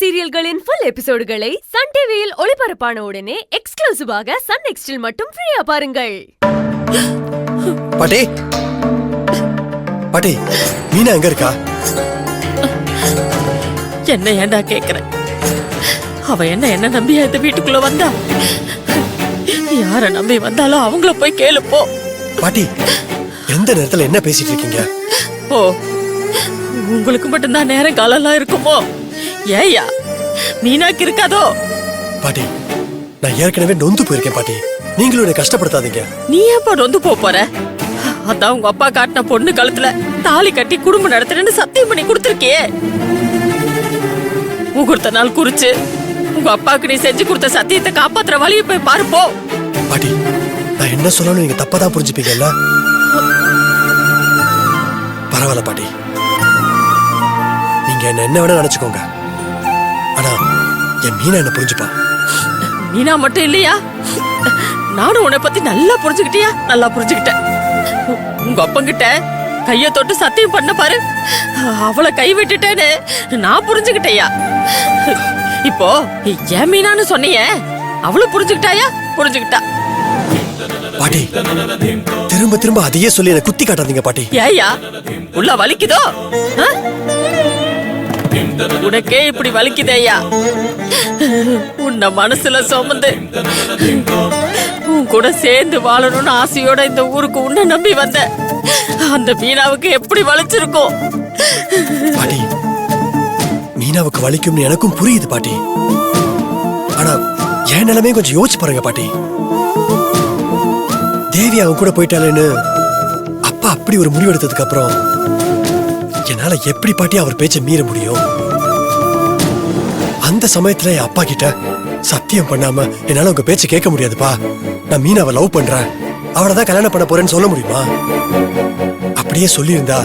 சீரியல்களின் full எபிசோடுகளை Sun டிவியில் ஒளிபரப்பான உடனே எக்ஸ்க்ளூசிவாக சன் நெக்ஸ்டில் மட்டும் ஃப்ரீயா பாருங்கள். பாட்டி பாட்டி மீனா எங்க இருக்கா? என்ன ஏண்டா கேக்குற? அவ என்ன நம்பியா இந்த வீட்டுக்குள்ள வந்தா? யார நம்பி வந்தாலும் அவங்கள போய் கேளு போ. பாட்டி எந்த நேரத்துல என்ன பேசிட்டு இருக்கீங்க? ஓ, உங்களுக்கு மட்டும்தான் நேரம் காலெல்லாம் இருக்குமோ? ஏயா மீனாக்கு இருக்காதோ? பாட்டி நான் ஏற்கனவே நொந்து போயிருக்கேன் பாட்டி, நீங்களும் என்னை கஷ்டப்படுத்தாதீங்க. நீ ஏப்பா நொந்து போற? அதான் உங்க அப்பா காட்டின பொண்ணு கழுத்துல தாலி கட்டி குடும்பம் நடத்துறேன்னு சத்தியம் பண்ணி கொடுத்துருக்கியே. முகூர்த்த நாள் குறிச்சு உங்க அப்பாவுக்கு நீ செஞ்சு கொடுத்த சத்தியத்தை காப்பாத்துற வழியை போய் பாரு போ. பாட்டி நான் என்ன சொல்லணும் நீங்க தப்பாதான் புரிஞ்சுப்பீங்கல்ல? பரவாயில்ல பாட்டி, நீங்க என்ன வேணா நினைச்சுக்கோங்க, ஆனா என் மீனா என்ன புரிஞ்சுப்பா. மீனா மட்டும் இல்லையா, நானும் உன்னை பத்தி நல்லா புரிஞ்சுக்கிட்டியா? நல்லா புரிஞ்சுக்கிட்டேன். உங்க அப்பங்கிட்ட கைய தொட்டு சத்தியம் பண்ண பாரு, அவளை கை விட்டுட்டேன்னு நான் புரிஞ்சுக்கிட்டேயா. இப்போ ஏன் மீனான்னு சொன்னியே, அவளும் புரிஞ்சுக்கிட்டாயா? புரிஞ்சுக்கிட்டா. பாட்டி திரும்ப திரும்ப அதையே சொல்லி என்ன குத்தி காட்டாதீங்க பாட்டி. ஏயா உள்ள வலிக்குதோ? உனக்கே இப்படி வலிக்குதேயா? உன்னை மனசுல சுமந்து உன் கூட சேர்ந்து வாழணும்னு ஆசையோட இந்த ஊருக்கு உன்னை நம்பி வந்த அந்த மீனாவுக்கு எப்படி வலிச்சிருக்கும்? பாட்டி மீனாவுக்கு வலிக்கும்னு எனக்கும் புரியுது பாட்டி, ஆனா என் நிலைமையும் கொஞ்சம் யோசிச்சு பாருங்க பாட்டி. தேவி அவன் கூட போயிட்டாலேன்னு அப்பா அப்படி ஒரு முடிவு எடுத்ததுக்கு அப்புறம் என்னால எப்படி பாட்டி அவர் பேச்ச மீற முடியும்? அந்த சமயத்துல என் அப்பா கிட்ட சத்தியம் பண்ணாம என்னால உங்க பேச்ச கேட்க முடியாதுப்பா, நான் மீனாவை லவ் பண்றேன், அவளை தான் கல்யாணம் பண்ண போறேன்னு சொல்ல முடியுமா? அப்படியே சொல்லியிருந்தா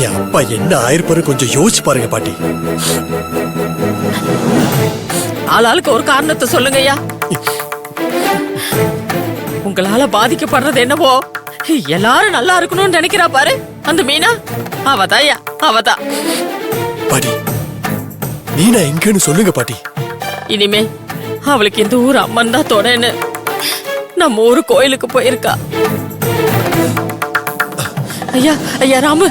என் அப்பா என்ன ஆயிருப்பாரு கொஞ்சம் யோசிச்சு பாருங்க பாட்டி. ஆளாளுக்கு ஒரு காரணத்தை சொல்லுங்கய்யா. உங்களால பாதிக்கப்படுறது என்னவோ எல்லாரும் நல்லா இருக்கணும்னு நினைக்கிறா பாரு அந்த மீனா, அவதாயா அவதான். பாட்டி மீனா எங்கன்னு சொல்லுங்க பாட்டி. இனிமே அவளுக்கு இந்த ஊர் அம்மன் தான் தொடன்னு நம்ம ஊரு கோயிலுக்கு போயிருக்கா. ஐயா ஐயா ராமு,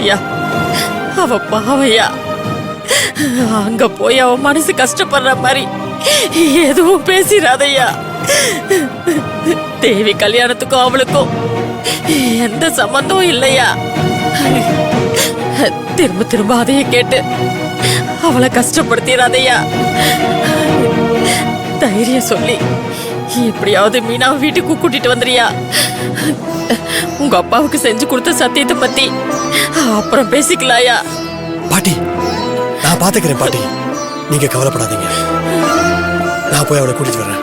ஐயா அவ பாவையா, அங்க போய் அவ மனசு கஷ்டப்படுற மாதிரி எதுவும் பேசிடாதையா. தேவி கல்யாணத்துக்கும் அவளுக்கும் எந்த சம்பந்தம் இல்லையா? திரும்ப திரும்ப அதையே கேட்டு அவளை கஷ்டப்படுத்திடாதையா. தைரியம் சொல்லி எப்படியாவது மீனாவை வீட்டுக்கு கூட்டிட்டு வந்துறியா? உங்க அப்பாவுக்கு செஞ்சு கொடுத்த சத்தியத்தை பத்தி அப்புறம் பேசிக்கலாயா? பாட்டி நான் பாத்துக்கிறேன் பாட்டி, நீங்க கவலைப்படாதீங்க, நான் போய் அவளை கூட்டிட்டு வரேன்.